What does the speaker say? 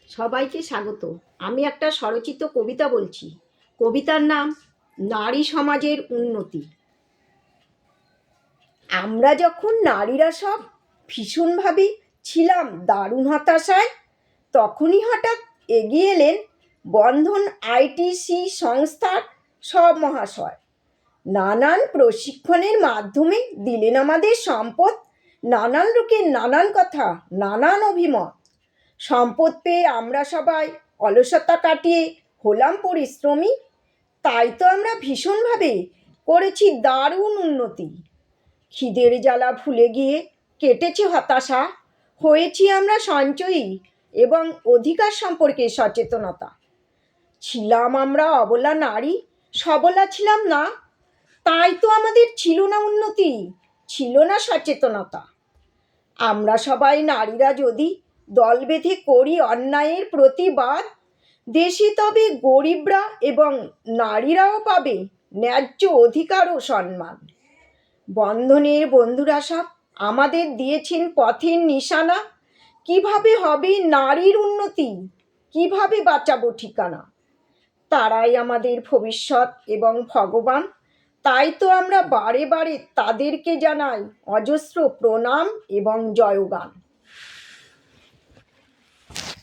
সবাইকে স্বাগত। আমি একটা স্বরচিত কবিতা বলছি। কবিতার নাম নারী সমাজের উন্নতি। আমরা যখন নারীরা সব ভীষণভাবে ছিলাম দারুণ হতাশায়, তখনই হঠাৎ এগিয়ে এলেন বন্ধন আইটিসি সংস্থার সব মহাশয়। নানান প্রশিক্ষণের মাধ্যমে দিলেন আমাদের সম্পদ, নানান লোকের নানান কথা, নানান অভিমত। সম্পদ পেয়ে আমরা সবাই অলসতা কাটিয়ে হলাম পরিশ্রমী। তাই তো আমরা ভীষণভাবে করেছি দারুণ উন্নতি। খিদের জ্বালা ভুলে গিয়ে কেটেছে হতাশা, হয়েছি আমরা সঞ্চয়ী এবং অধিকার সম্পর্কে সচেতনতা। ছিলাম আমরা অবলা নারী, সবলা ছিলাম না, তাই তো আমাদের ছিল না উন্নতি, ছিল না সচেতনতা। আমরা সবাই নারীরা যদি দল বেঁধে করি অন্যায়ের প্রতিবাদ, দেশে তবে গরিবরা এবং নারীরাও পাবে ন্যায্য অধিকার ও সম্মান। বন্ধনের বন্ধুরা সব আমাদের দিয়েছেন পথের নিশানা, কিভাবে হবে নারীর উন্নতি, কিভাবে বাঁচাবো ঠিকানা। তারাই আমাদের ভবিষ্যৎ এবং ভগবান, তাই তো আমরা বারে বারে তাদেরকে জানাই অজস্র প্রণাম এবং জয়গান।